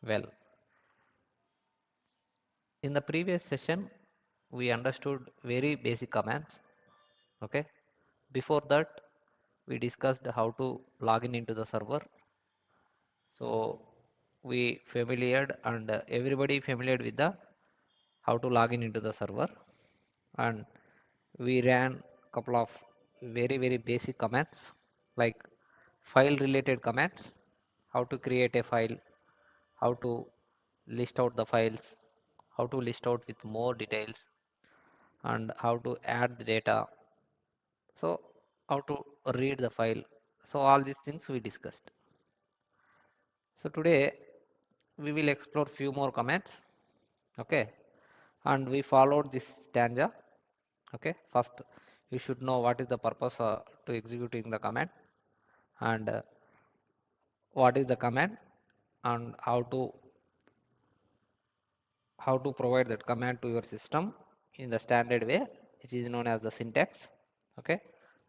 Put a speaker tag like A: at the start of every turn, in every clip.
A: Well, in the previous session, we understood very basic commands. Okay. Before that, we discussed how to log in into the server. So we familiar and everybody familiar with the how to log in into the server, and we ran couple of very basic commands like file related commands, how to create a file, how to list out the files, how to list out with more details, and how to add the data, so how to read the file. So all these things we discussed. So today we will explore few more commands. Okay, and we followed this stanza. Okay, first you should know what is the purpose to executing the command, and what is the command, and how to provide that command to your system in the standard way, which is known as the syntax. Okay,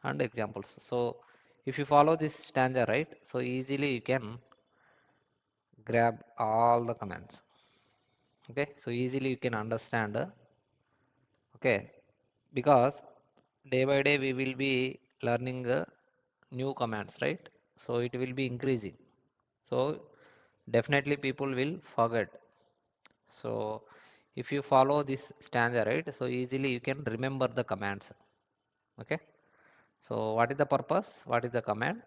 A: and examples. So if you follow this stanza, right, so easily you can grab all the commands. Okay, so easily you can understand. Okay, because day by day we will be learning new commands, right? So it will be increasing, so definitely people will forget. So if you follow this stanza, right, so easily you can remember the commands. Okay, so what is the purpose, what is the command,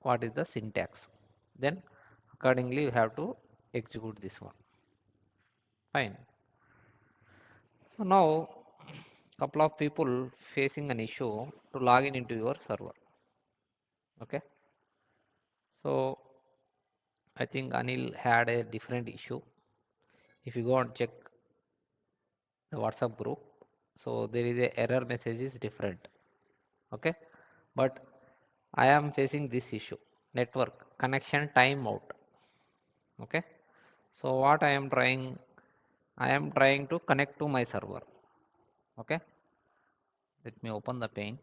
A: what is the syntax, then accordingly you have to execute this one. Fine. So now couple of people facing an issue to log in into your server. Okay, so I think Anil had a different issue. If you go and check the WhatsApp group, so there is a error message is different. Okay, but I am facing this issue, network connection timeout. Okay, so what I am trying to connect to my server. Okay, let me open the paint,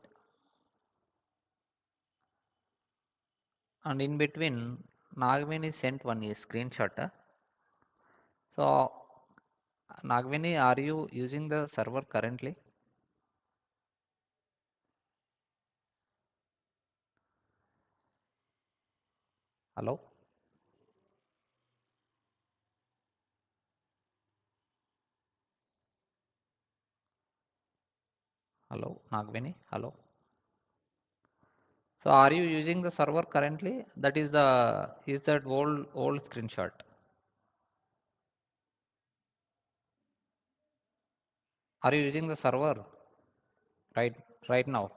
A: and in between Nagvini sent one screenshot. So Nagvini, are you using the server currently? Hello? Hello, Nagvini? Hello? So are you using the server currently? That is that old screenshot. Are you using the server right right now?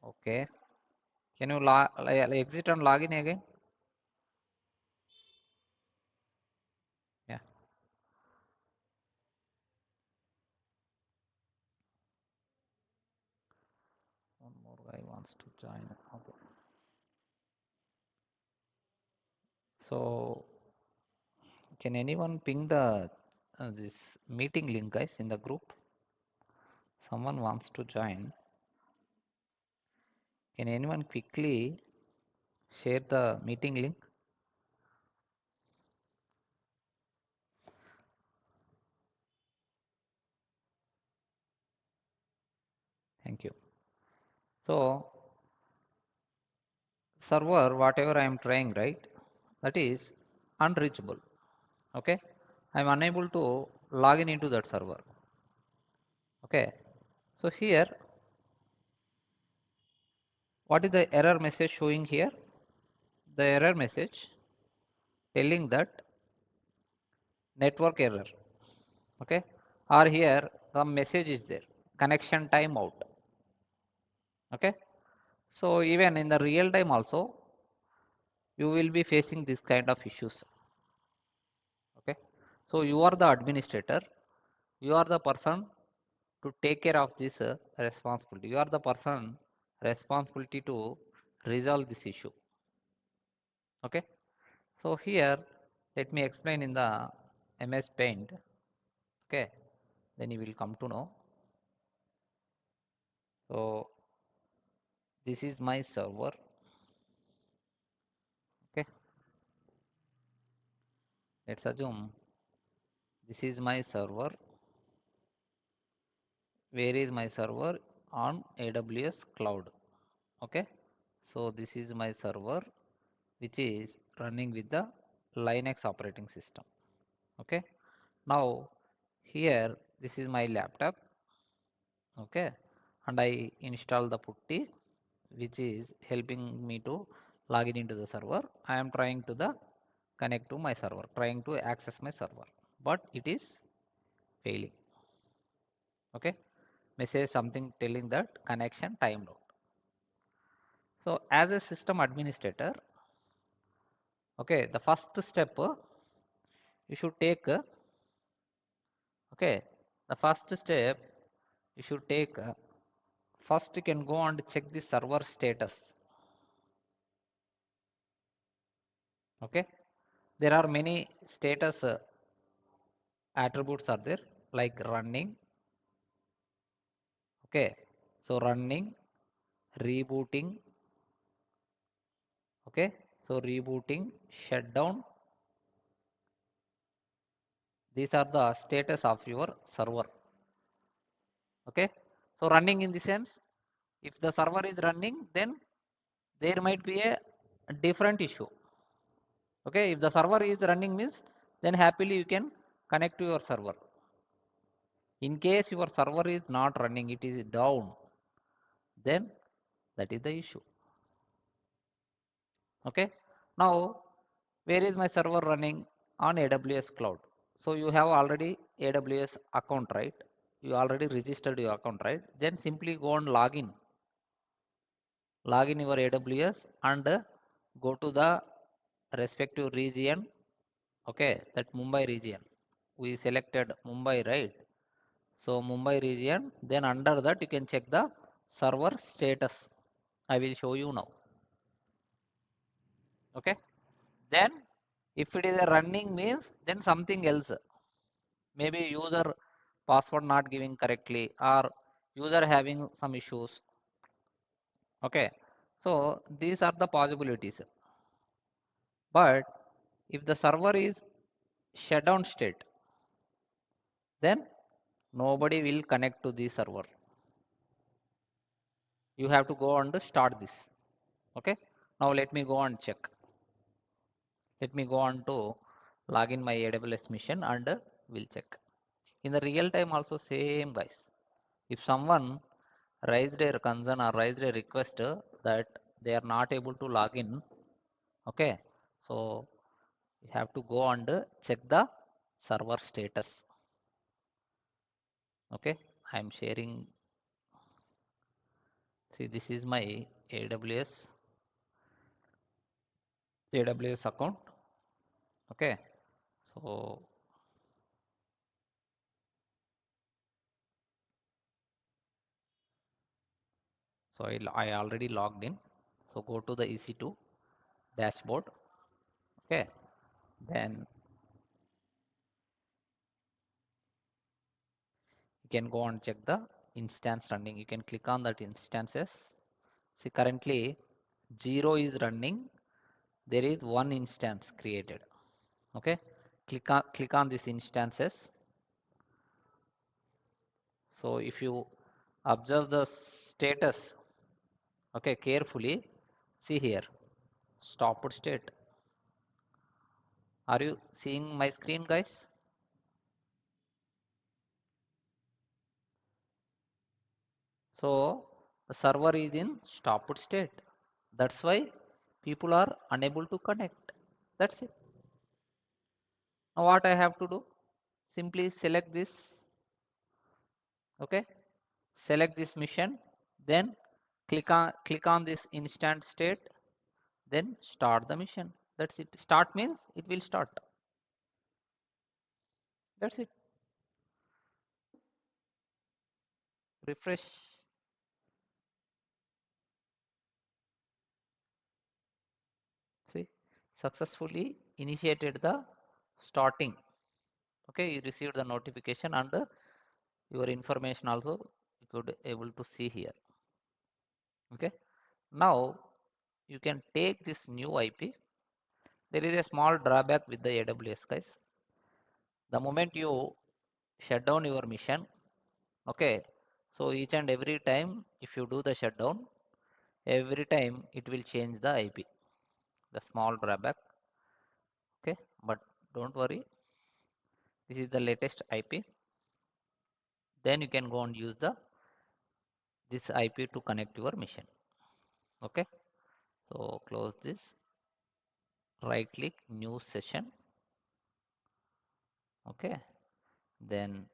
A: Okay. Can you exit and log in again? Yeah. One more guy wants to join. Okay. So can anyone ping the this meeting link, guys, in the group? Someone wants to join. Can anyone quickly share the meeting link? Thank you. So server, whatever I am trying, right, that is unreachable. Okay, I am unable to log in into that server. Okay, so here, what is the error message showing here? The error message telling that network error. Okay, or here the message is there, connection timeout. Okay, so even in the real time also you will be facing this kind of issues. Okay, so you are the administrator, you are the person to take care of this responsibility, you are the person responsibility to resolve this issue. Okay, so here let me explain in the MS Paint. Okay, then you will come to know. So this is my server. Okay, Let's assume this is my server. Where is my server? On AWS cloud. Okay, so this is my server which is running with the Linux operating system. Okay, now here this is my laptop. Okay, and I install the putty which is helping me to log in into the server. I am trying to the connect to my server, trying to access my server, but it is failing. Okay, message something telling that connection timed out. So as a system administrator, okay, the first step you should take, okay, the first step you should take, first you can go and check the server status. Okay, there are many status attributes are there, like running. Okay, so running, rebooting. Okay, so rebooting, shutdown, these are the status of your server. Okay, so running in the sense, if the server is running, then there might be a different issue. Okay, if the server is running means, then happily you can connect to your server. In case your server is not running, it is down, then that is the issue. Okay, now where is my server running? On AWS cloud. So you have already AWS account, right? You already registered your account, right? Then simply go and log in your AWS and go to the respective region. Okay, that Mumbai region, we selected Mumbai, right? So Mumbai region, then under that you can check the server status. I will show you now. Okay, then if it is a running means, then something else, maybe user password not giving correctly or user having some issues. Okay, so these are the possibilities. But if the server is shutdown state, then nobody will connect to the server. You have to go and start this. Okay, now let me go and check. Let me go on to log in my AWS mission and we'll check. In the real time also same, guys. If someone raised a concern or raised a request that they are not able to log in, okay, so you have to go and check the server status. Okay, I am sharing. See, this is my AWS account. Okay, so I already logged in. So go to the EC2 dashboard. Okay, then you can go and check the instance running. You can click on that instances. See, currently 0 is running. There is one instance created. Okay, click on these instances. So if you observe the status, okay, carefully, see here, stopped state. Are you seeing my screen, guys? So the server is in stopped state. That's why people are unable to connect. That's it. Now what I have to do? Simply select this. Okay, select this mission. Then click on this instant state. Then start the mission. That's it. Start means it will start. That's it. Refresh. See, successfully initiated the starting. Okay, you received the notification and your information also you could able to see here. Okay, now you can take this new IP. There is a small drawback with the AWS, guys. The moment you shut down your mission, okay, so each and every time if you do the shutdown, every time it will change the IP. The small drawback, okay, but don't worry, this is the latest IP. Then you can go and use the this IP to connect your mission. Okay, so close this, right click new session. Okay, then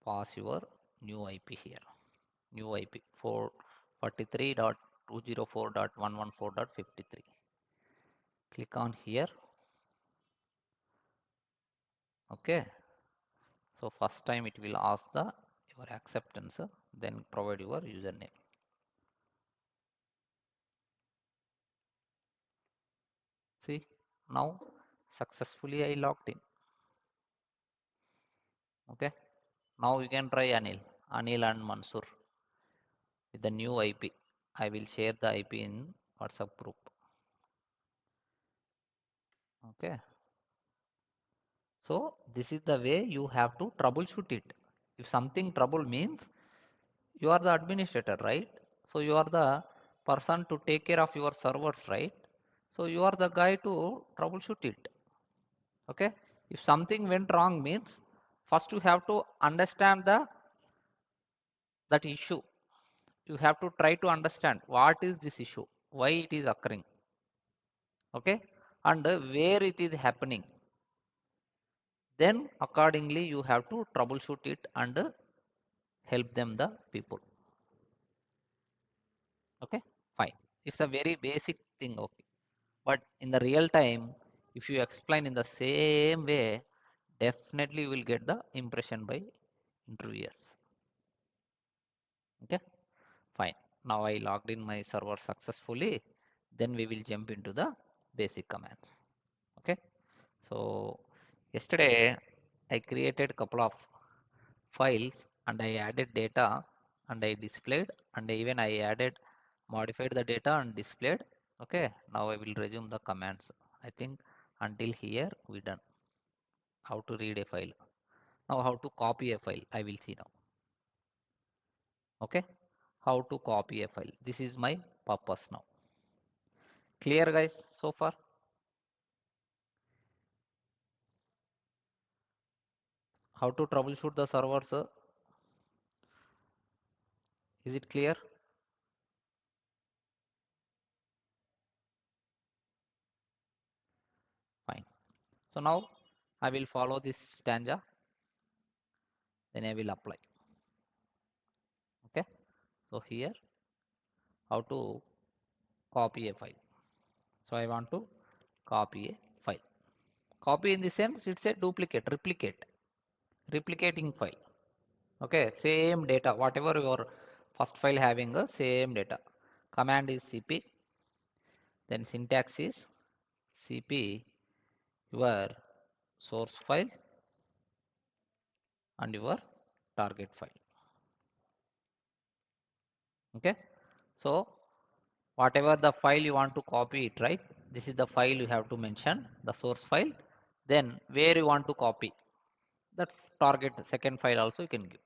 A: pass your new IP here. New IP 443.204.114.53. Click on here. Okay, so first time it will ask the your acceptance, then provide your username. See, now successfully I logged in. Okay, now you can try Anil and Mansur with the new IP. I will share the IP in WhatsApp group. Okay, so this is the way you have to troubleshoot it. If something trouble means you are the administrator, right? So you are the person to take care of your servers, right? So you are the guy to troubleshoot it. Okay, if something went wrong means first you have to understand that issue. You have to try to understand what is this issue, why it is occurring, okay, and where it is happening. Then accordingly you have to troubleshoot it and help them the people. Okay, fine. It's a very basic thing, okay. But in the real time, if you explain in the same way, definitely you will get the impression by interviewers. Okay, fine. Now I logged in my server successfully. Then we will jump into the basic commands. Okay, so yesterday I created a couple of files and I added data and I displayed and even I added modified the data and displayed. Okay, now I will resume the commands. I think until here we done. How to read a file. Now how to copy a file I will see now. Okay, how to copy a file. This is my purpose now. Clear guys so far? How to troubleshoot the servers? Is it clear? Fine. So now I will follow this stanza, then I will apply. Okay. So here how to copy a file. So I want to copy a file. Copy in the sense it's a duplicate, replicating file. Okay, same data, whatever your first file having a same data. Command is cp, then syntax is cp your source file and your target file. Okay, so whatever the file you want to copy it, right? This is the file you have to mention, the source file. Then where you want to copy that target second file also you can give.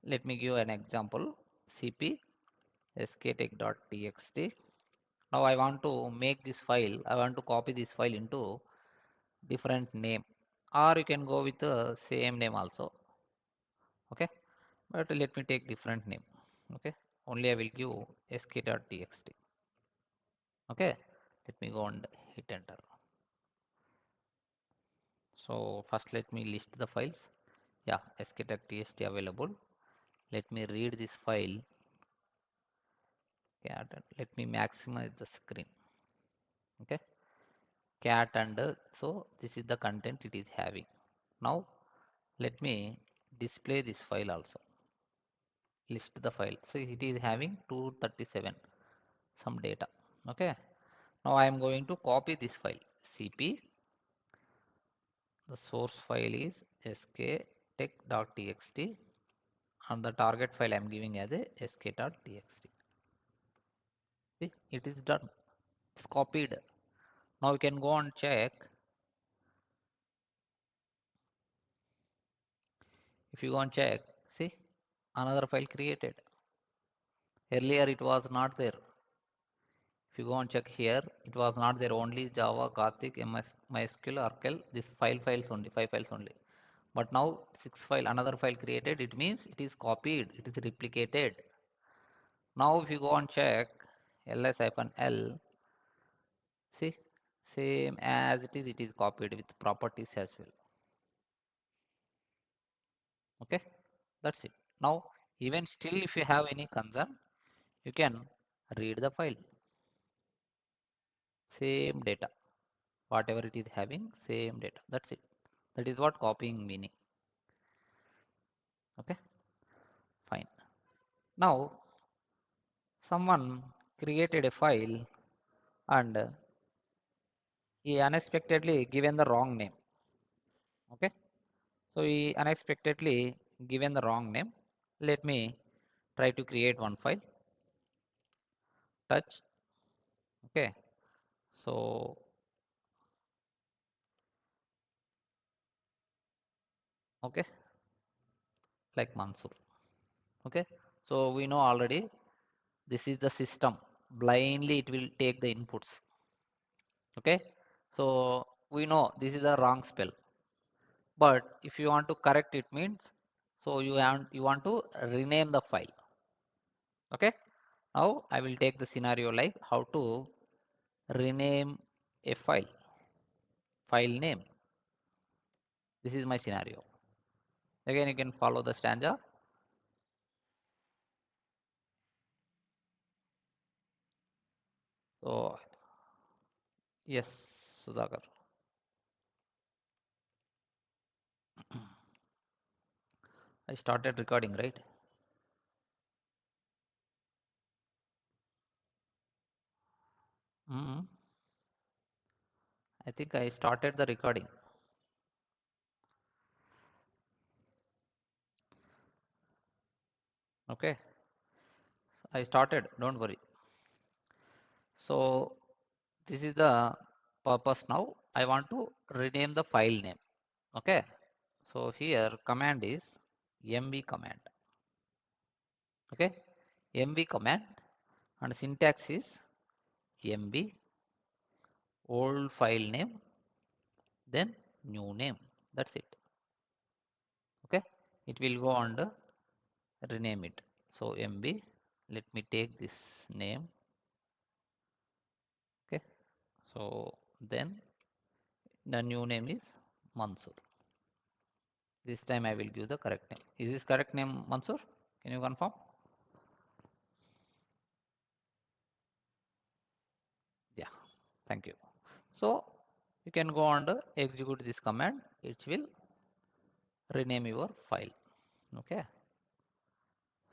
A: Let me give an example. Cp SKTech.txt. Now I want to make this file, I want to copy this file into different name, or you can go with the same name also. Okay, but let me take different name. Okay, only I will give sk.txt. Okay, let me go and hit enter. So first let me list the files. Yeah, SKTech.txt available. Let me read this file. Cat, let me maximize the screen. Okay, cat and so this is the content it is having. Now let me display this file also. List the file. So it is having 237 some data. Okay, now I am going to copy this file. Cp, the source file is skTech.txt and the target file I am giving as a sk.txt. See, it is done. It's copied. Now you can go and check. If you go and check, see, another file created. Earlier it was not there. If you go and check here, it was not there, only Java, Gothic, MS, MySQL, Oracle, this files only, 5 files only. But now 6 file, another file created, it means it is copied, it is replicated. Now if you go and check ls-l, see, same as it is copied with properties as well. Okay, that's it. Now even still if you have any concern, you can read the file, same data, whatever it is having, same data. That's it. That is what copying meaning. Okay, fine. Now someone created a file and he unexpectedly given the wrong name. Okay, so he unexpectedly given the wrong name. Let me try to create one file. Touch. Okay, so okay, like Mansur. Okay, so we know already this is the system. Blindly it will take the inputs. Okay, so we know this is a wrong spell. But if you want to correct it means, so you want to rename the file. Okay, now I will take the scenario like how to rename a file name. This is my scenario. Again, you can follow the stanza. So yes, Sudhakar, I started recording, right? Mm, I think I started the recording. Okay, I started. Don't worry. So this is the purpose now. I want to rename the file name. Okay. So here command is mv command. Okay. mv command and syntax is mv old file name then new name. That's it. Okay. It will go on the rename it. So mv. Let me take this name. Okay. So then the new name is Mansur. This time I will give the correct name. Is this correct name Mansur? Can you confirm? Yeah, thank you. So you can go and execute this command. It will rename your file. Okay.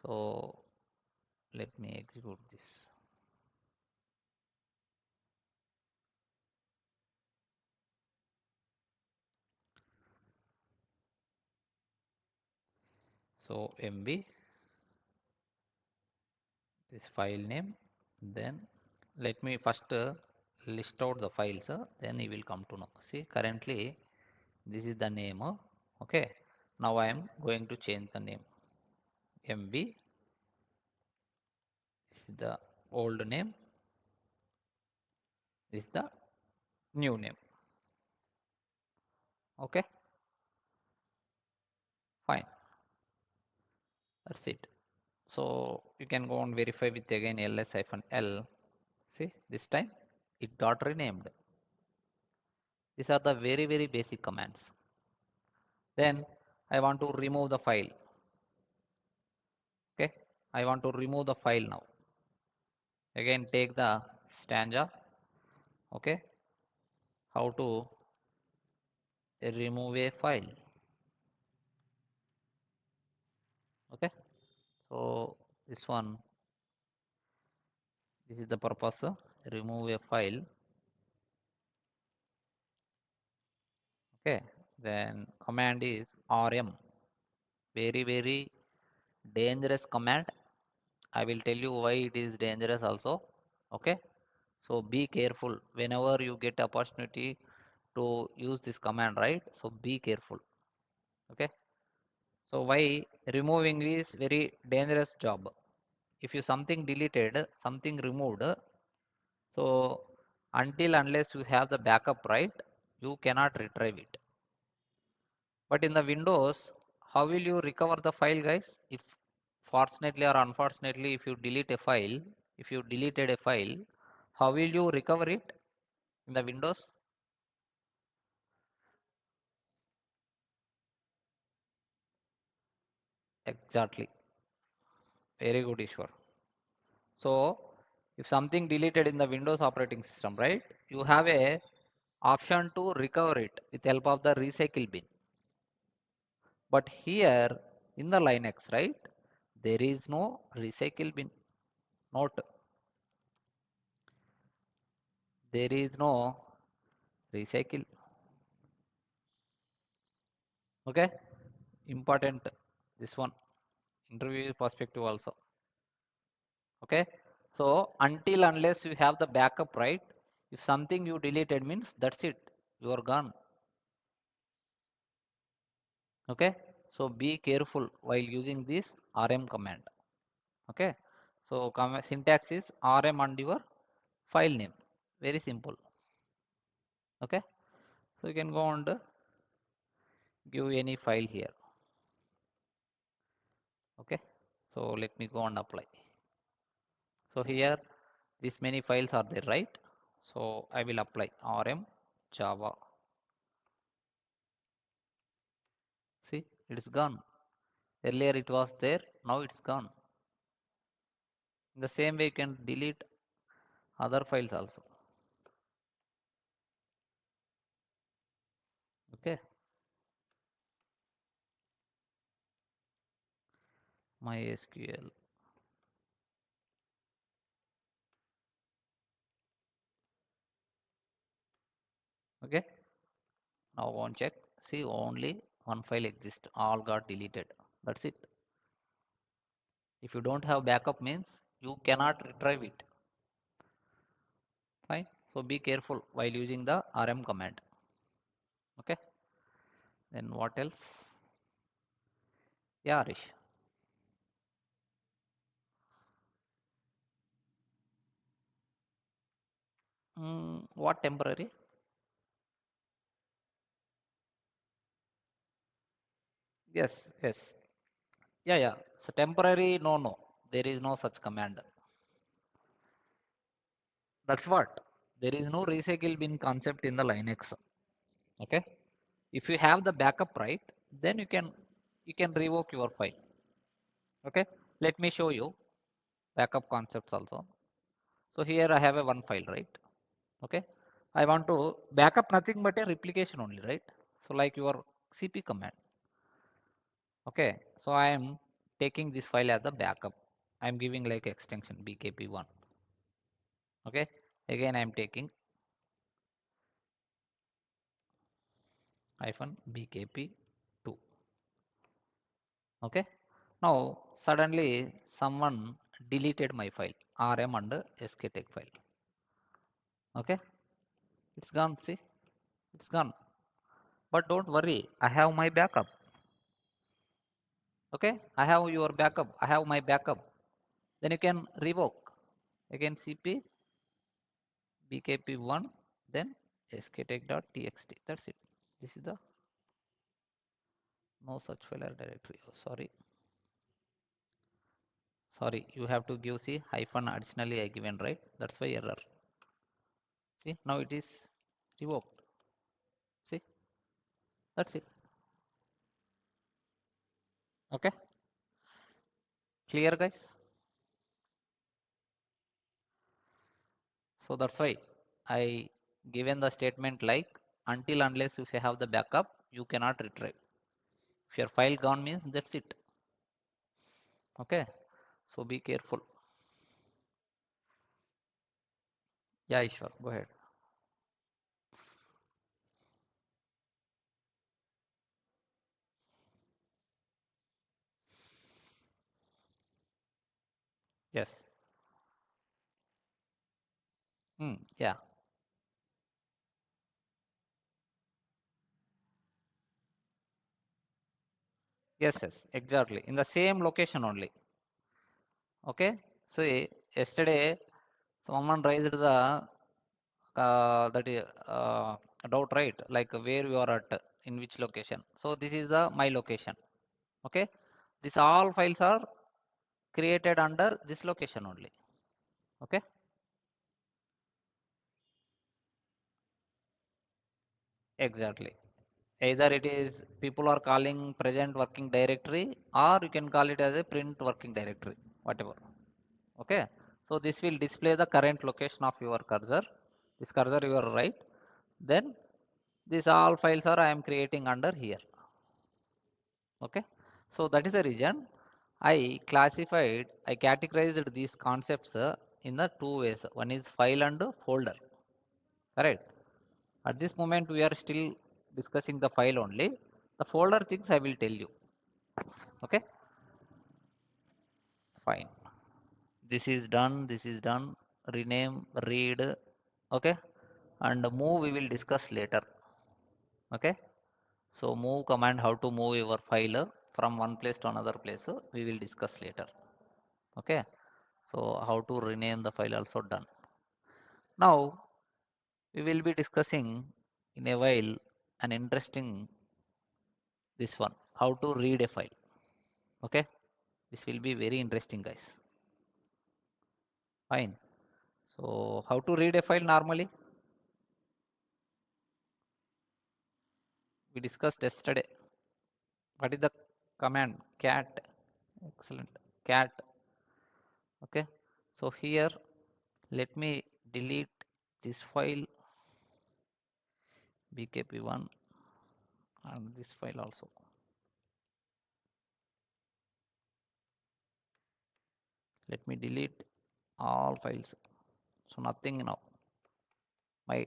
A: So let me execute this. So mb this file name. Then let me first list out the files. Then you will come to know. See, currently this is the name. Okay. Now I am going to change the name. mb. This is the old name. This is the new name. Okay, fine. That's it. So you can go and verify with again ls-l. See, this time it got renamed. These are the very basic commands. Then I want to remove the file. Okay, I want to remove the file now. Again, take the stanza. Okay, how to remove a file. Okay, so this one, this is the purpose. Remove a file. Okay, then command is rm. Very dangerous command. I will tell you why it is dangerous also. Okay, So be careful whenever you get opportunity to use this command, right? So be careful. Okay. So why removing is very dangerous job. If you something deleted, something removed, so until unless you have the backup, right, you cannot retrieve it. But in the Windows, how will you recover the file, guys? If fortunately or unfortunately, if you delete a file, if you deleted a file, how will you recover it in the Windows? Exactly. Very good, Ishwar. So if something deleted in the Windows operating system, right, you have a option to recover it with help of the recycle bin. But here in the Linux, right, there is no recycle bin. Note, there is no recycle. Okay, important this one, interview perspective also. Okay, so until unless you have the backup, right, if something you deleted means that's it, you are gone. Okay, so be careful while using this rm command. Okay, so syntax is rm and your file name, very simple. Okay, so you can go and give any file here. Okay, so let me go and apply. So here these many files are there, right? So I will apply rm java. See, it is gone. Earlier it was there, now it's gone. In the same way you can delete other files also. Okay, mysql. Okay, now go and check. See, only one file exists, all got deleted. That's it. If you don't have backup means you cannot retrieve it. Fine. So be careful while using the rm command. Okay. Then what else? Yeah, Rish. What temporary? Yes, yes. Yeah, yeah. So temporary, no, no. There is no such command. That's what. There is no recycle bin concept in the Linux. Okay. If you have the backup, right, then you can revoke your file. Okay. Let me show you backup concepts also. So here I have a one file, right? Okay. I want to backup nothing but a replication only, right? So like your cp command. Okay. So I am taking this file as the backup. I am giving like extension bkp1. Okay. Again I am taking hyphen bkp2. Okay. Now suddenly someone deleted my file rm and SKTech file. Okay. It's gone. See, it's gone. But don't worry. I have my backup. Okay. I have your backup. I have my backup. Then you can revoke. Again cp bkp1 then sktek.txt. That's it. This is the no such file directory. Oh, sorry, you have to give c hyphen additionally I given, right? That's why error. See, now it is revoked. See, that's it. Okay, clear, guys? So that's why I given the statement like until unless if you have the backup, you cannot retrieve. If your file gone means that's it. Okay, so be careful. Yeah, sure. Go ahead. Yes. Yeah. Yes, yes, exactly. In the same location only. Okay. See, yesterday someone raised the that is doubt, right? Like where you are at, in which location. So this is the my location. Okay. These all files are created under this location only. Okay. Exactly. Either it is people are calling present working directory, or you can call it as a print working directory, whatever. Okay. So this will display the current location of your cursor. This cursor you are right. Then these all files are I am creating under here. Okay. So that is the reason I classified, I categorized these concepts in the two ways. One is file and folder. Correct. At this moment we are still discussing the file only. The folder things I will tell you. Okay. Fine. This is done. This is done. Rename, read. Okay. And move we will discuss later. Okay. So move command, how to move your file from one place to another place, we will discuss later. Okay. So how to rename the file also done. Now we will be discussing in a while an interesting this one, how to read a file. Okay. This will be very interesting, guys. Fine. So how to read a file normally? We discussed yesterday. What is the command? Cat. Excellent. Cat. Okay. So here let me delete this file bkp1 and this file also. Let me delete all files. So nothing now. My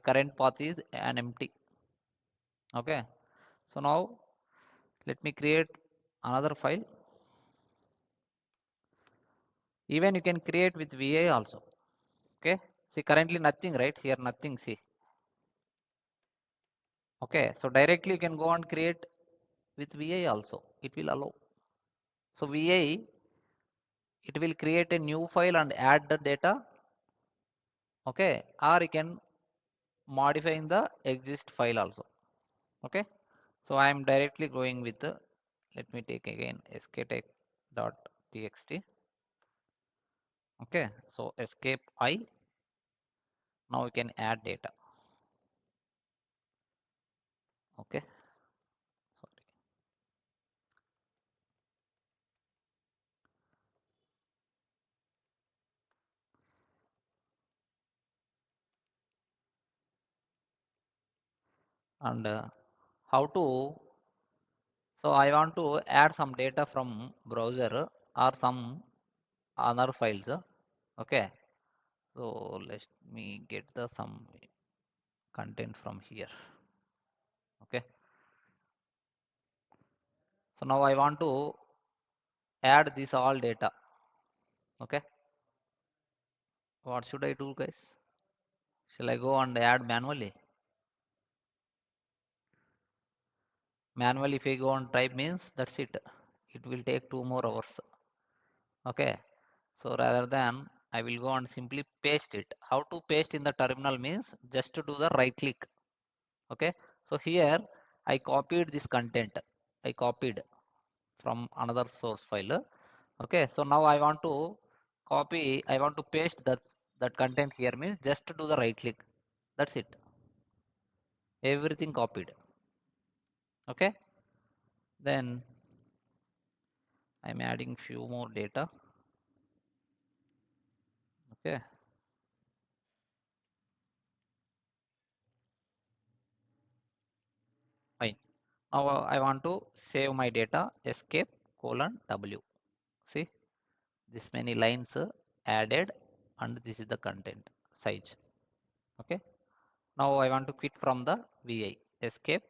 A: current path is an empty. Okay. So now let me create another file. Even you can create with VI also. Okay. See currently nothing, right? Here nothing. See. Okay. So directly you can go and create with VI also. It will allow. So VI, it will create a new file and add the data. Okay. Or you can modify in the exist file also. Okay. So I am directly going with the, let me take again SKTech.txt. Okay. So escape I. Now we can add data. Okay. Sorry. And how to, so I want to add some data from browser or some other files. Okay. So let me get the some content from here. Okay. So now I want to add this all data. Okay. What should I do, guys? Shall I go and add manually? Manually, if I go and type means that's it. It will take 2 more hours. Okay. So rather than I will go and simply paste it. How to paste in the terminal means just to do the right click. Okay. So here I copied this content. I copied from another source file. Okay. So now I want to copy. I want to paste that content here means just to do the right click. That's it. Everything copied. Okay. Then I'm adding few more data. Okay. Fine. Now I want to save my data. Escape colon W. See this many lines added, and this is the content size. Okay. Now I want to quit from the VI. Escape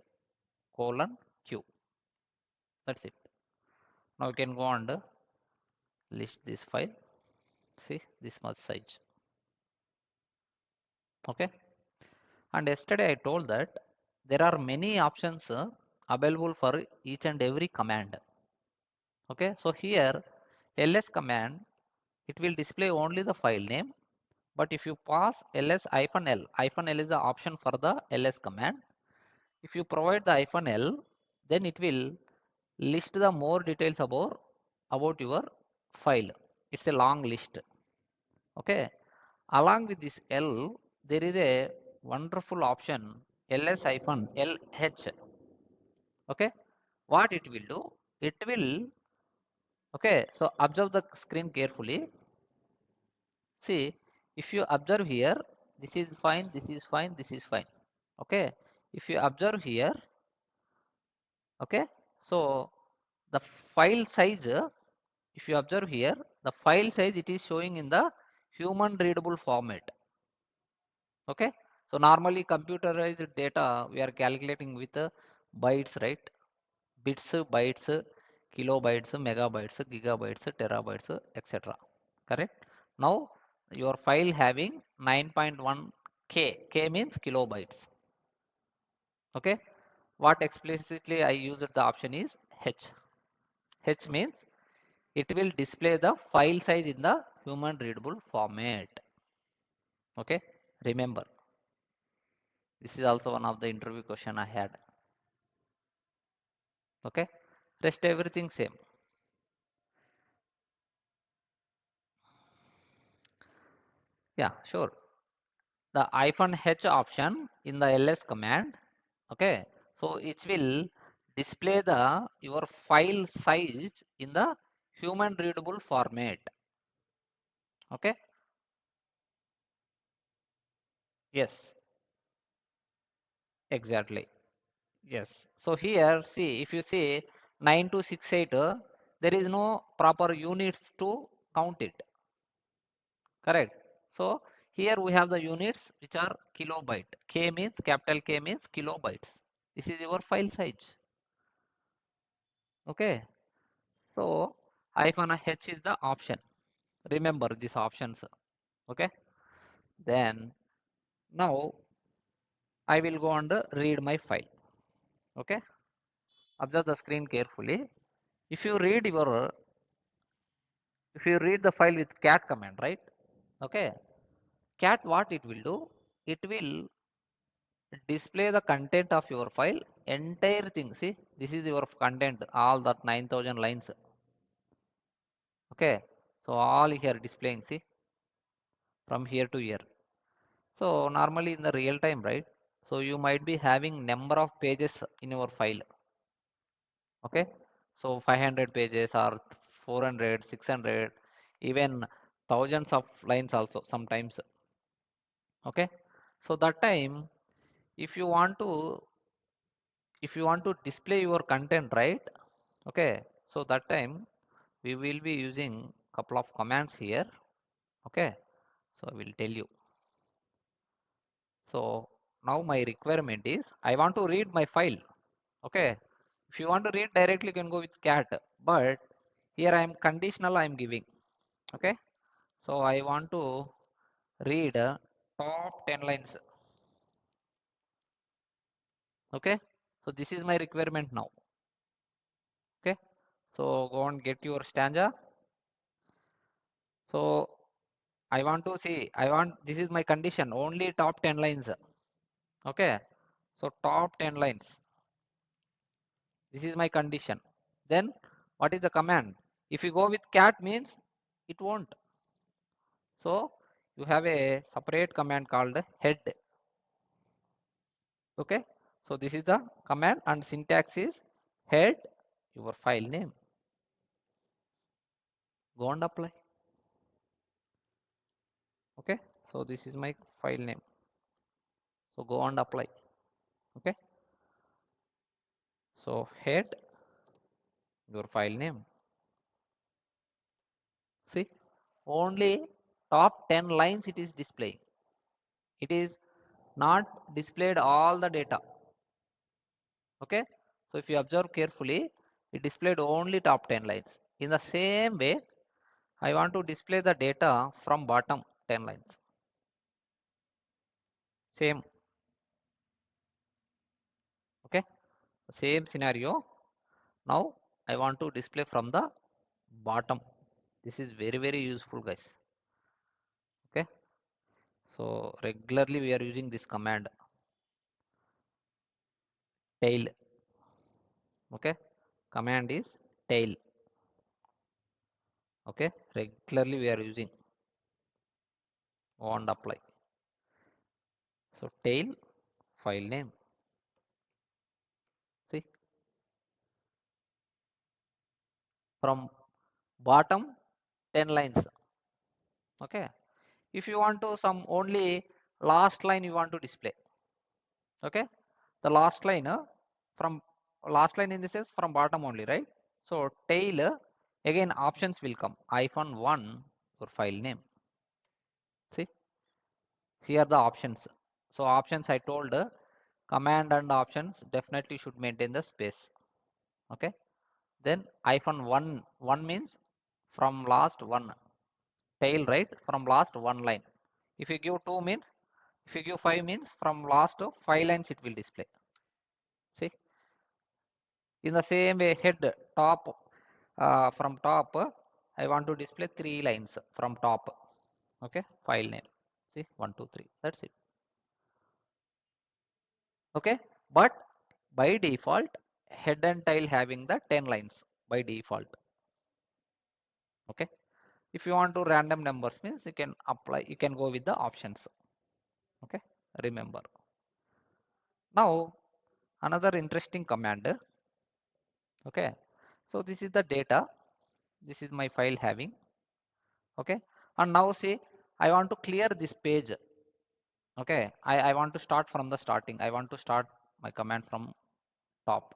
A: colon Q. That's it. Now you can go and list this file. See this much size. Okay. And yesterday I told that there are many options available for each and every command. Okay. So here ls command, it will display only the file name. But if you pass ls-l is the option for the ls command. If you provide the -l, then it will list the more details about your file. It's a long list. Okay. Along with this L, there is a wonderful option ls-lh. Okay. What it will do? It will, okay. So observe the screen carefully. See, if you observe here, this is fine, this is fine, this is fine. Okay. If you observe here, okay. So the file size, if you observe here, the file size, it is showing in the human readable format. Okay. So normally computerized data we are calculating with bytes, right? Bits, bytes, kilobytes, megabytes, gigabytes, terabytes, etc. Correct. Now your file having 9.1 K. K means kilobytes. Okay. What explicitly I used the option is H. H means it will display the file size in the human readable format. Okay. Remember, this is also one of the interview question I had. Okay. Rest everything same. Yeah, sure. The -h option in the ls command. Okay. So it will display the your file size in the human readable format. Okay. Yes, exactly. Yes. So here, see, if you see 9268, there is no proper units to count it. Correct. So here we have the units which are kilobyte. K means, capital K means kilobytes. This is your file size. Okay. So -h is the option. Remember these options. Okay. Then now I will go and read my file. Okay. Observe the screen carefully. If you read your, if you read the file with cat command, right? Okay. Cat, what it will do? It will display the content of your file, entire thing. See, this is your content, all that 9,000 lines. Okay. So all here displaying, see, from here to here. So normally in the real time, right? So you might be having number of pages in your file. Okay. So 500 pages or 400, 600, even thousands of lines also sometimes. Okay. So that time, if you want to, if you want to display your content, right? Okay. So that time we will be using couple of commands here. Okay. So I will tell you. So now my requirement is I want to read my file. Okay. If you want to read directly, you can go with cat. But here I am conditional I am giving. Okay. So I want to read top 10 lines. Okay. So this is my requirement now. Okay. So go and get your stanza. So I want to see, I want, this is my condition, only top 10 lines. Okay. So top 10 lines. This is my condition. Then what is the command? If you go with cat means it won't. So you have a separate command called head. Okay. So this is the command and syntax is head your file name. Go and apply. Okay. So this is my file name. So go and apply. Okay. So head your file name. See, only top 10 lines it is displaying. It is not displayed all the data. Okay. So if you observe carefully, it displayed only top 10 lines. In the same way, I want to display the data from bottom 10 lines. Same. Okay, same scenario. Now I want to display from the bottom. This is very very useful, guys. Okay, so regularly we are using this command tail. Okay, command is tail. Okay, regularly we are using on apply. So tail file name. See, from bottom 10 lines. Okay, if you want to some only last line you want to display. Okay, the last line from last line in this is from bottom only, right? So tail again options will come -1 for file name. See, here the options. So options I told command and options definitely should maintain the space. Okay, then -1 1 means from last one tail, right? From last one line. If you give 2 means, if you give 5 means from last 5 lines it will display. See, in the same way head top from top I want to display 3 lines from top. Okay, file name. See, 1 2 3, that's it. Okay, but by default head and tail having the 10 lines by default. Okay, if you want to random numbers means you can apply, you can go with the options. Okay, remember. Now another interesting command. Okay, so this is the data, this is my file having. Okay, and now see I want to clear this page. Okay, I want to start from the starting, I want to start my command from top.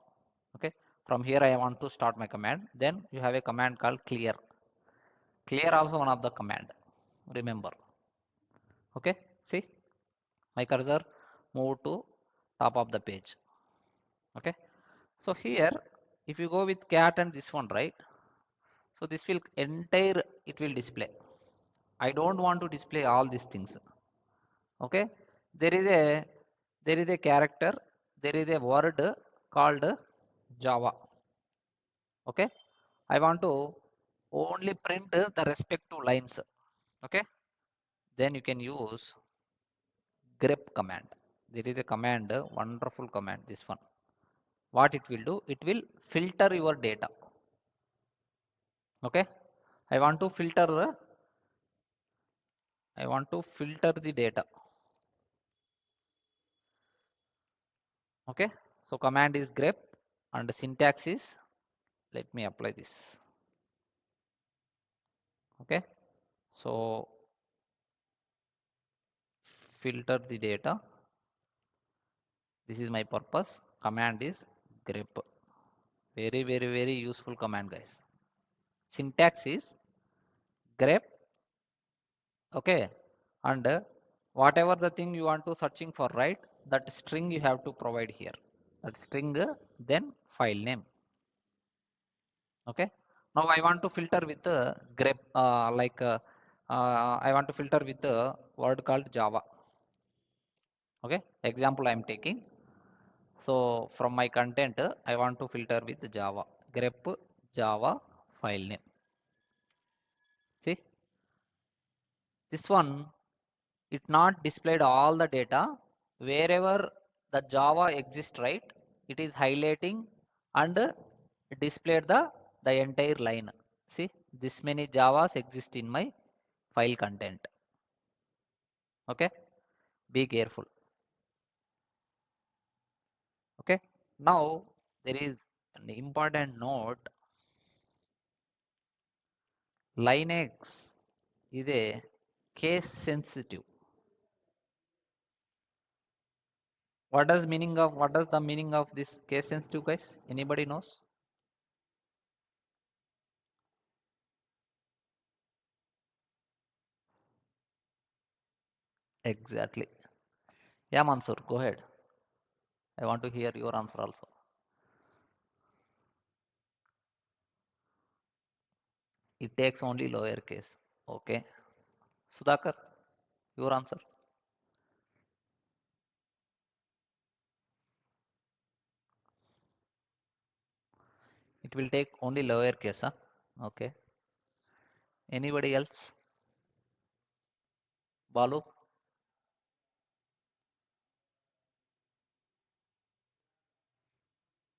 A: Okay, from here I want to start my command. Then you have a command called clear. Clear also one of the command, remember. Okay, see my cursor move to top of the page. Okay, so here if you go with cat and this one, right? So this will entire it will display. I don't want to display all these things. Okay, there is a character, there is a word called Java. Okay, I want to only print the respective lines. Okay, then you can use grep command. There is a command, wonderful command, this one. What it will do, it will filter your data. Okay, I want to filter the data. Okay, so command is grep and the syntax is, let me apply this. Okay, so filter the data, this is my purpose. Command is grep. Very very very useful command, guys. Syntax is grep. Okay, and whatever the thing you want to searching for, right, that string you have to provide here, that string then file name. Okay, now I want to filter with grep I want to filter with a word called Java. Okay, example I am taking. So from my content I want to filter with Java, grep Java file name. See, this one it not displayed all the data. Wherever the Java exists, right, it is highlighting and displayed the entire line. See, this many Javas exist in my file content. Okay, be careful. Okay, now there is an important note. Linux is a case sensitive. What does the meaning of this case sensitive, guys? Anybody knows? Exactly. Yeah, Mansur, go ahead. I want to hear your answer also. It takes only lower case. Okay. Sudhakar, your answer. It will take only lowercase, huh? Okay. Anybody else? Balu?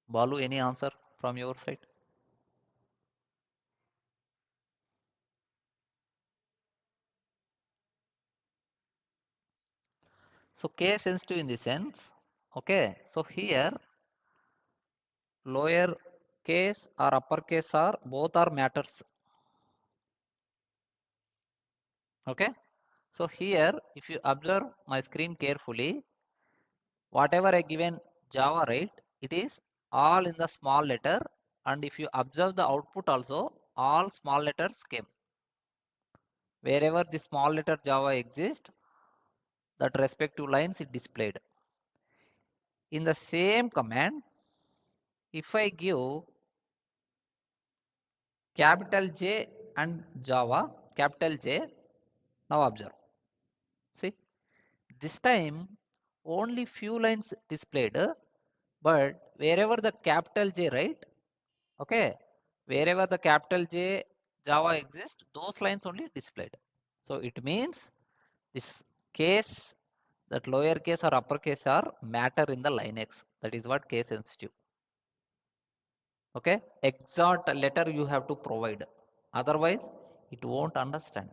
A: Balu, any answer from your side? So case sensitive in the sense, okay. So here lower case or uppercase are both are matters. Okay. So here, if you observe my screen carefully, whatever I given Java, right, it is all in the small letter. And if you observe the output also, all small letters came. Wherever the small letter Java exists, that respective lines is displayed. In the same command, if I give capital J and Java, capital J, now observe. See, this time only few lines displayed, but wherever the capital J, right? Okay, wherever the capital J Java exists, those lines only displayed. So it means this case that lowercase or uppercase are matter in the Linux. That is what case sensitive. Okay, exact letter you have to provide. Otherwise, it won't understand.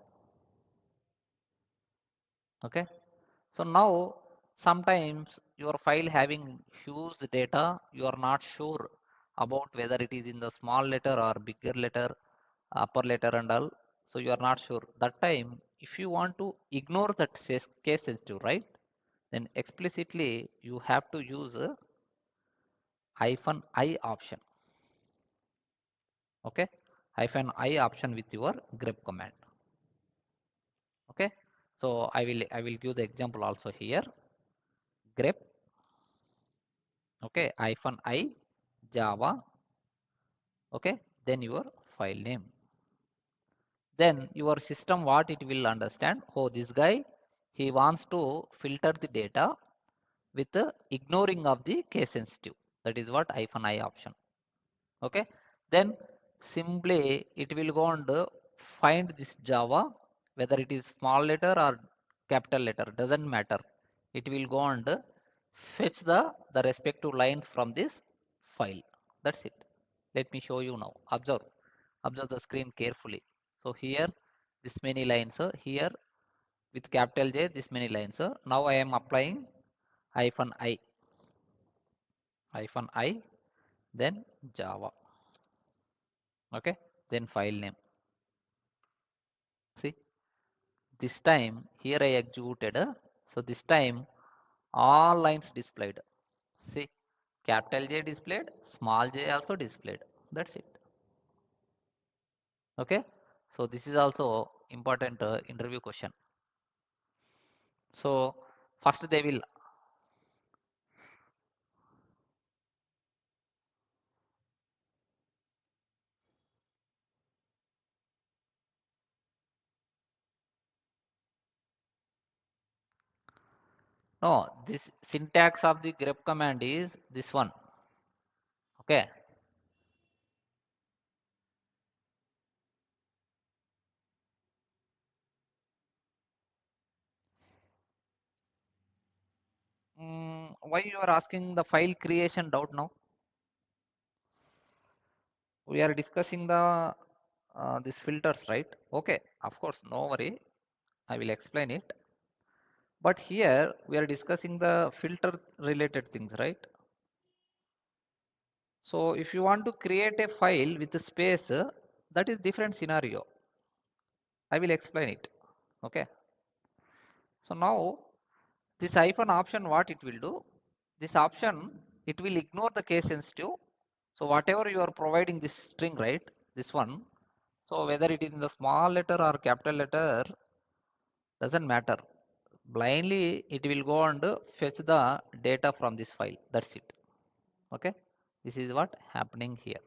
A: Okay. So now sometimes your file having huge data, you are not sure about whether it is in the small letter or bigger letter, upper letter and all. So you are not sure. That time, if you want to ignore that case sensitive, right? Then explicitly you have to use a hyphen I option. Okay, hyphen I option with your grep command. Okay, so I will give the example also here. Grep, okay, hyphen I Java, okay, then your file name. Then your system what it will understand, oh this guy he wants to filter the data with the ignoring of the case sensitive. That is what hyphen I option. Okay, then simply it will go and find this Java, whether it is small letter or capital letter doesn't matter. It will go and fetch the respective lines from this file. That's it. Let me show you now. Observe the screen carefully. So here this many lines, here with capital J this many lines. Now I am applying hyphen I, then Java. Okay, then file name. See, this time here I executed. So this time all lines displayed. See, capital J displayed, small j also displayed. That's it. Okay. So this is also important interview question. So first they will, no, this syntax of the grep command is this one. Okay. Why you are asking the file creation doubt now? We are discussing the these filters, right? Okay, of course, no worry. I will explain it. But here we are discussing the filter related things, right? So if you want to create a file with a space, that is different scenario. I will explain it. Okay. So now this hyphen option, what it will do? This option, it will ignore the case sensitive. So whatever you are providing this string, right? This one. So whether it is in the small letter or capital letter, doesn't matter. Blindly, it will go and fetch the data from this file. That's it. Okay. This is what happening here.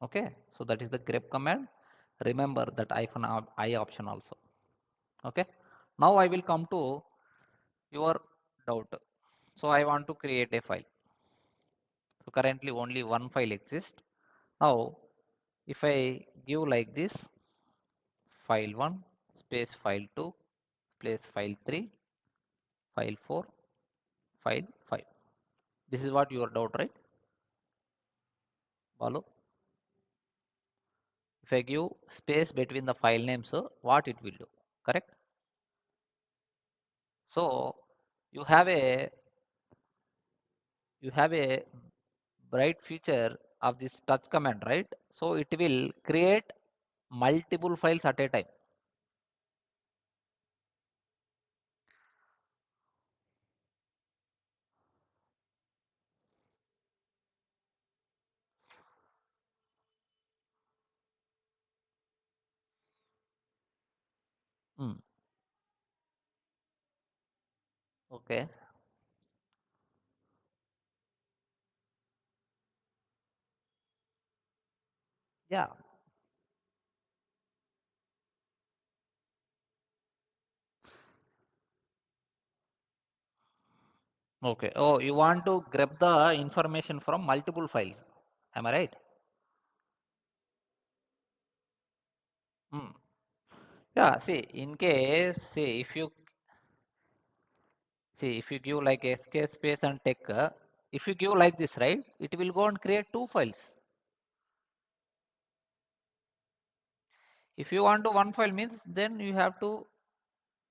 A: Okay. So that is the grep command. Remember that hyphen I option also. Okay. Now I will come to your doubt. So I want to create a file. So currently only one file exists. Now if I give like this, file 1 space file 2 space file 3 file 4 file 5. This is what your doubt, right? Follow. If I give space between the file names, so what it will do, correct? So you have a you have a bright feature of this touch command, right? So it will create multiple files at a time. Hmm. Okay. Yeah. Okay. Oh, you want to grab the information from multiple files. Am I right? Hmm. Yeah. See, if you give like SK space and tech, if you give like this, right, it will go and create two files. If you want to one file means, then you have to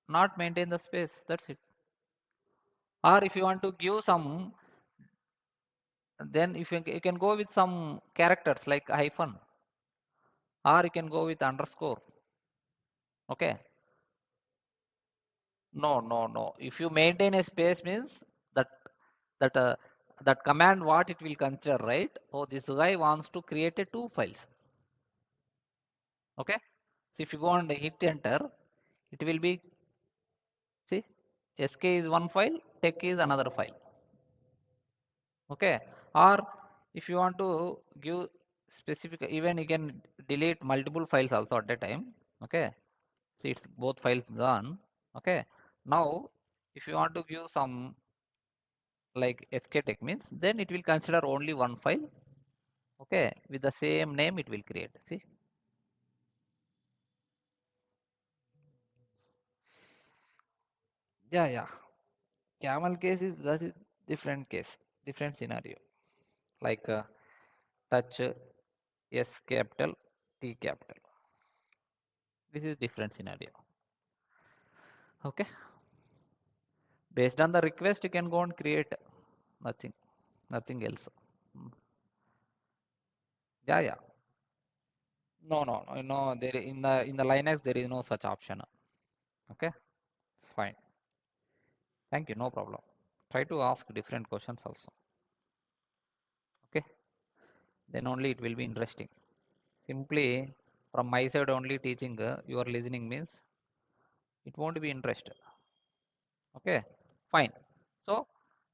A: not maintain the space. That's it. Or if you want to give some, then if you can go with some characters like hyphen, or you can go with underscore. Okay. No, no, no. If you maintain a space means that that uh, that command what it will consider, right? Oh, this guy wants to create a two files. Okay. So if you go and hit enter, it will be, see, SK is one file, tech is another file. Okay. Or if you want to give specific, even you can delete multiple files also at a time. Okay. See, it's both files gone. Okay. Now, if you want to give some like SKTech means, then it will consider only one file. Okay. With the same name, it will create. See. Yeah, yeah. Camel case is that is different case, different scenario. Like touch S capital, T capital. This is different scenario. Okay. Based on the request, you can go and create nothing, nothing else. Mm. Yeah, yeah. No, no, no, no. There in the Linux there is no such option. Okay, fine. Thank you. No problem. Try to ask different questions also. Okay, then only it will be interesting. Simply from my side only teaching, you are listening means it won't be interested. Okay, fine. So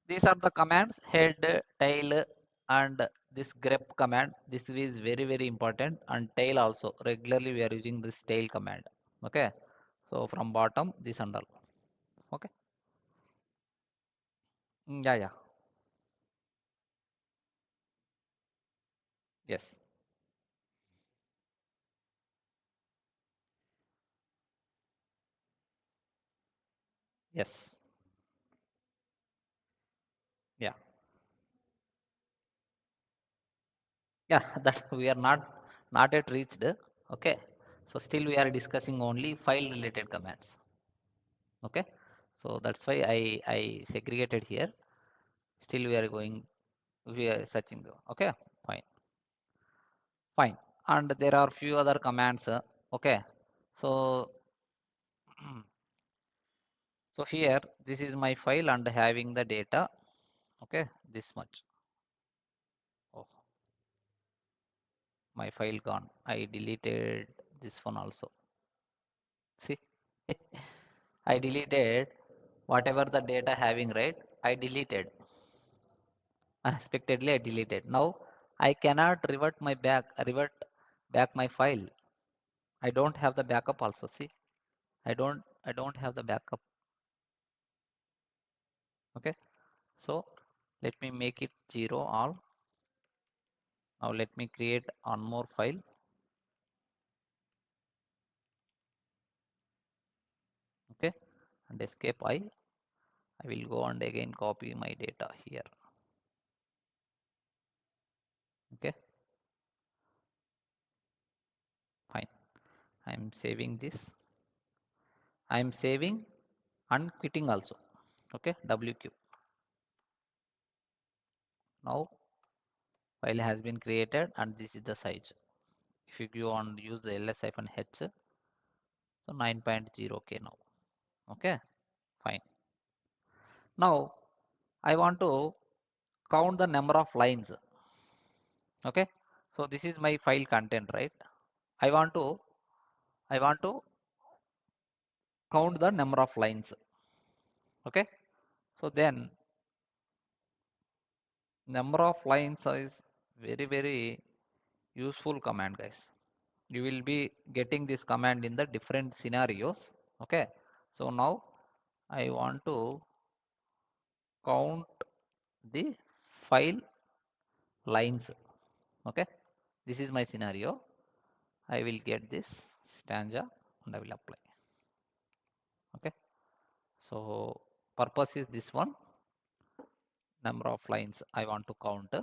A: these are the commands: head, tail, and this grep command. This is very very important, and tail also. Regularly we are using this tail command. Okay, so from bottom this and all. Okay. Yeah, yeah. Yes. Yes. Yeah. Yeah. That we are not yet reached. Okay. So still we are discussing only file related commands. Okay. So that's why I segregated here. Still we are searching. Okay. Fine. Fine. And there are few other commands. Okay. So so here this is my file and having the data. Okay. This much. Oh, my file gone. I deleted this one also. See. I deleted whatever the data having, right? I deleted. Unexpectedly I deleted. Now I cannot revert back my file. I don't have the backup also. See, I don't have the backup. Okay. So let me make it 0 all. Now let me create one more file. Okay, and escape I will go and again copy my data here. Okay, fine. I am saving this. I am saving and quitting also. Okay, WQ. Now file has been created and this is the size. If you go and use the ls-h, so 9.0k now. Okay, fine. Now I want to count the number of lines. Okay, so this is my file content, right? I want to count the number of lines. Okay, so then number of lines is very useful command, guys. You will be getting this command in the different scenarios. Okay, so now I want to count the file lines. Okay, this is my scenario. I will get this stanza and I will apply. Okay, so purpose is this one, number of lines I want to count.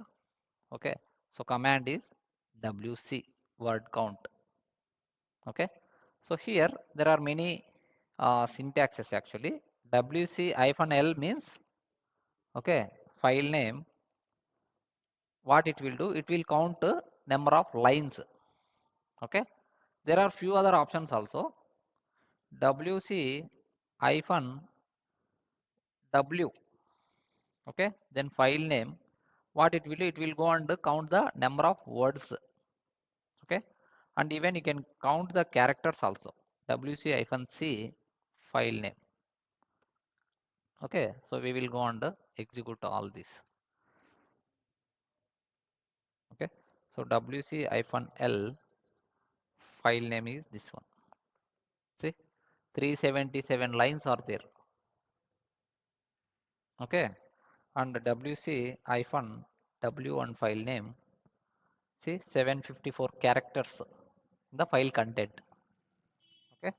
A: Okay, so command is wc word count. Okay, so here there are many syntaxes actually. wc-l means, okay, file name. What it will do, it will count number of lines. Okay, there are few other options also. wc hyphen w, okay, then file name. What it will do, it will go and count the number of words. Okay, and even you can count the characters also. wc hyphen c file name. Okay, so we will go and execute all this. Okay, so wc hyphen l file name is this one. See, 377 lines are there. Okay, and wc hyphen w1 file name, see, 754 characters in the file content. Okay,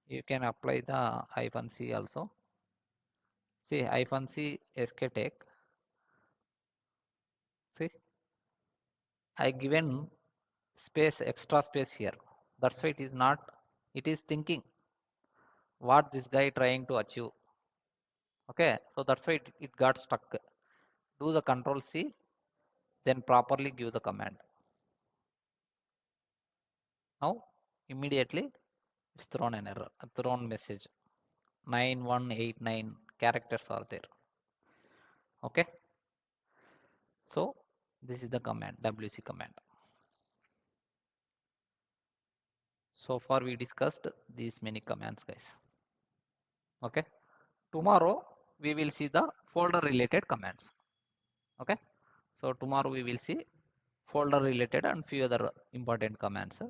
A: you can apply the hyphen c also. See, hyphen c SKTech. See, I given space, extra space here. That's why it is not, it is thinking what this guy trying to achieve. Okay, so that's why it got stuck. Do the control C, then properly give the command. Now immediately it's thrown an error, a thrown message. 9189 characters are there. Okay, so this is the command, wc command. So far we discussed these many commands, guys. Okay, tomorrow we will see the folder related commands. Okay, so tomorrow we will see folder related and few other important commands.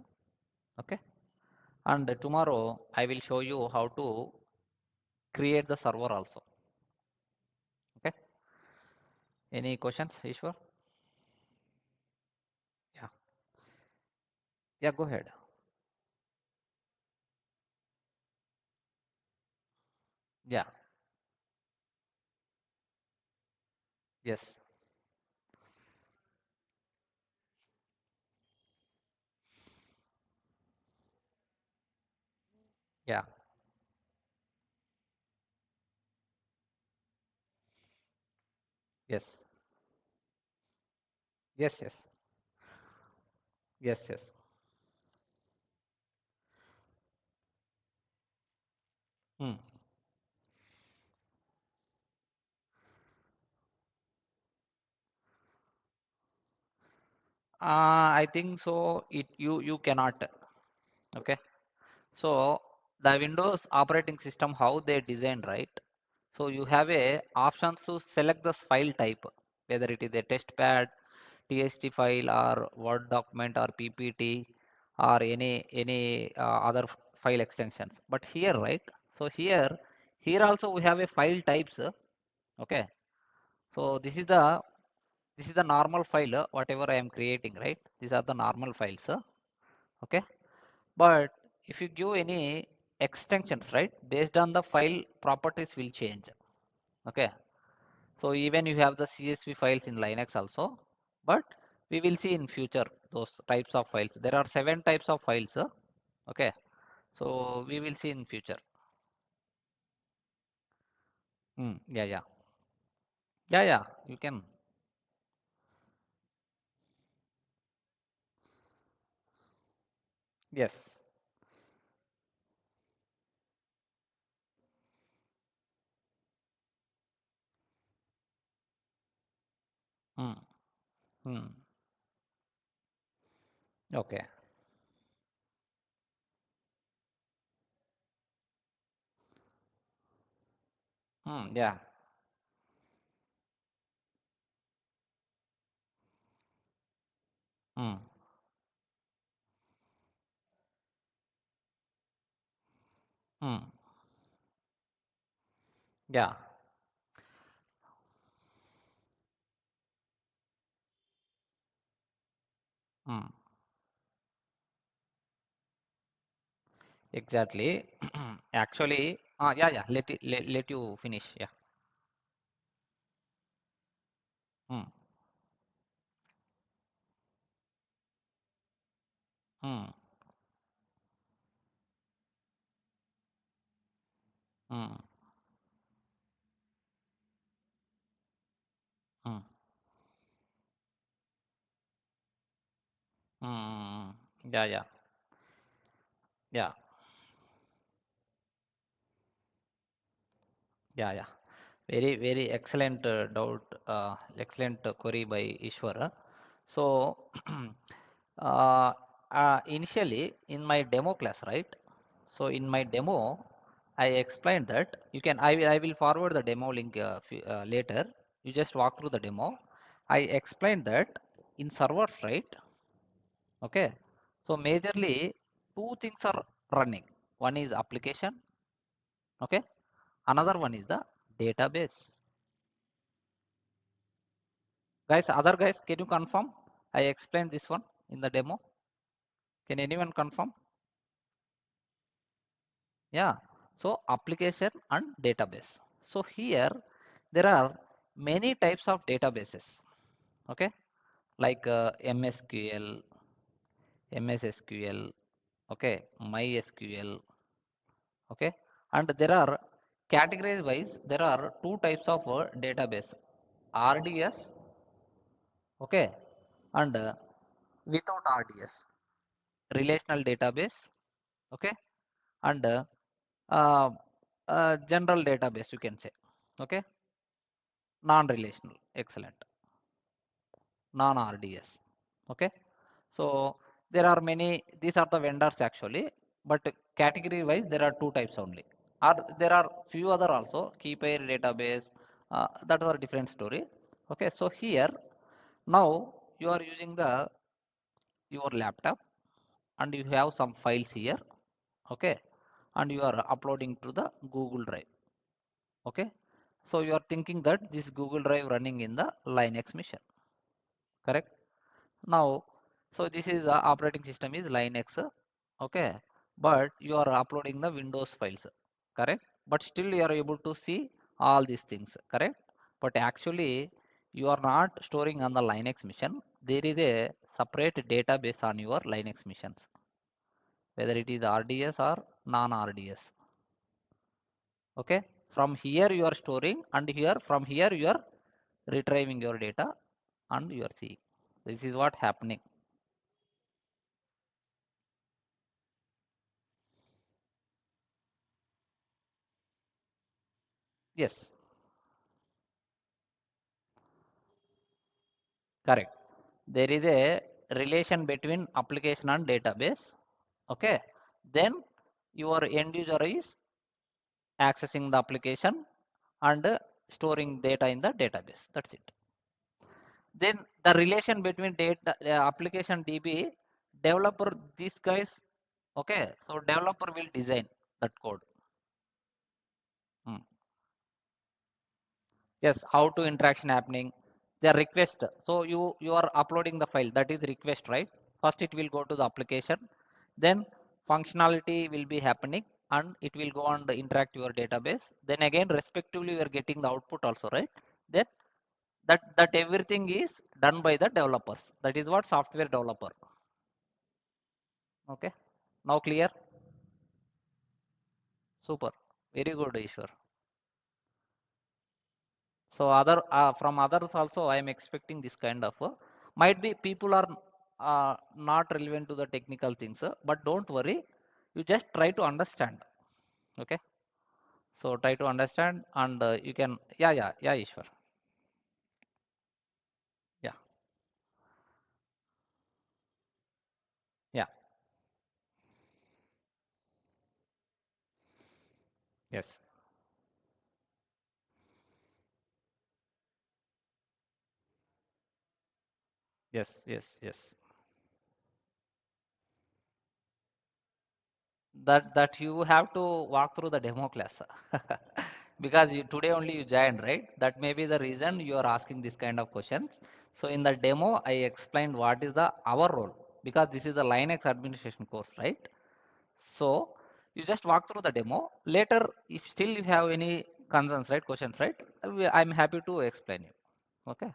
A: Okay, and tomorrow I will show you how to create the server also. Okay, any questions, Ishwar? Yeah, yeah, go ahead. Yeah, yes, yeah, yes, yes, yes, yes, yes. Hmm. I think so. You cannot. Okay. So the Windows operating system, how they designed, right? So you have a options to select the file type, whether it is a test pad, TST file, or Word document, or PPT, or any other file extensions. But here, right? So here also we have a file types. Okay. So this is the This is the normal file, whatever I am creating, right? These are the normal files, okay? But if you give any extensions, right, based on the file properties will change, okay? So even you have the CSV files in Linux also, but we will see in future those types of files. There are 7 types of files, okay? So we will see in future. Yeah, yeah, yeah, yeah. You can. Yes. Hmm. Hmm. Okay. Yeah. Hmm. Hmm. Yeah. Hmm. Exactly. Actually, yeah, yeah. Let you finish. Yeah. Hmm. Hmm. Hmm. Hmm. Hmm. Yeah, yeah, yeah, yeah, yeah. Very, very excellent excellent query by Ishwara. So, initially in my demo class, right? So in my demo, I explained that you can. I will forward the demo link later. You just walk through the demo. I explained that in servers, right? Okay. So majorly two things are running. One is application. Okay. Another one is the database. Guys, other guys, can you confirm? I explained this one in the demo. Can anyone confirm? Yeah. So application and database. So here there are many types of databases. Okay. Like MSQL, MSSQL, okay, MySQL, okay. And there are category wise, there are two types of database, RDS, okay, and without RDS, relational database, okay, and uh, general database, you can say, okay, non-relational, excellent, non-RDS, okay. So there are many, these are the vendors actually, but category wise there are two types only, or there are few other also, KeyPair database, that is a different story, okay. So here now you are using the your laptop and you have some files here, okay, and you are uploading to the Google Drive, okay. So you are thinking that this Google Drive running in the Linux machine, correct? Now, so this is the operating system is Linux, okay, but you are uploading the Windows files, correct? But still you are able to see all these things, correct? But actually you are not storing on the Linux machine. There is a separate database on your Linux machines, whether it is RDS or non-RDS, okay. From here you are storing, and here from here you are retrieving your data and you are seeing. This is what happening. Yes, correct. There is a relation between application and database, okay. Then your end user is accessing the application and storing data in the database, that's it. Then the relation between data application DB developer, these guys, okay, so developer will design that code. Hmm. Yes, how to interaction happening, the request. So you are uploading the file, that is request, right? First it will go to the application, then functionality will be happening, and it will go and interact your database. Then again respectively you are getting the output also, right? Then that everything is done by the developers. That is what software developer. Okay, now clear? Super, very good, Ishwar. So other from others also I am expecting this kind of might be people are not relevant to the technical things, but don't worry, you just try to understand. Okay, so try to understand, and you can, yeah, Ishwar. Yeah, yeah, yes, yes, yes, yes. That you have to walk through the demo class. Because today only you joined, right? That may be the reason you are asking this kind of questions. So in the demo I explained what is the our role, because this is a Linux administration course, right? So you just walk through the demo. Later if still you have any concerns, right, questions, right, I'm happy to explain you. Okay.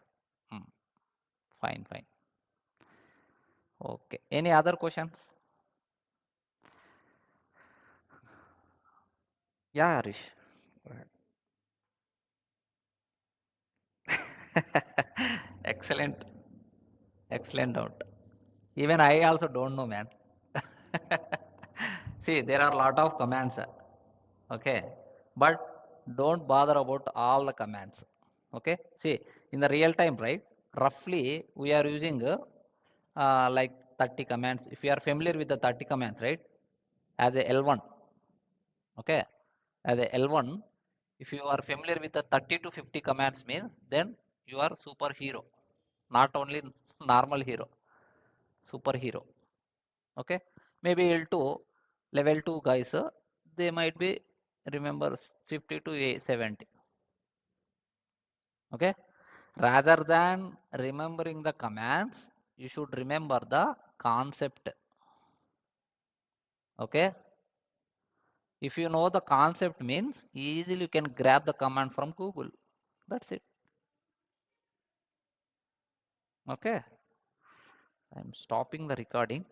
A: Hmm. Fine, fine. Okay, any other questions? Yeah, Harish. Go ahead. Excellent. Excellent doubt. Even I also don't know, man. See, there are a lot of commands, okay, but don't bother about all the commands. Okay, see, in the real time, right? Roughly, we are using like 30 commands. If you are familiar with the 30 commands, right? As a L1, okay, as a L1, if you are familiar with the 30 to 50 commands, means then you are superhero, not only normal hero, superhero. Okay, maybe L2, level 2 guys, they might be remember 50 to 70. Okay, rather than remembering the commands, you should remember the concept. Okay, if you know the concept, means easily you can grab the command from Google. That's it. Okay, I'm stopping the recording.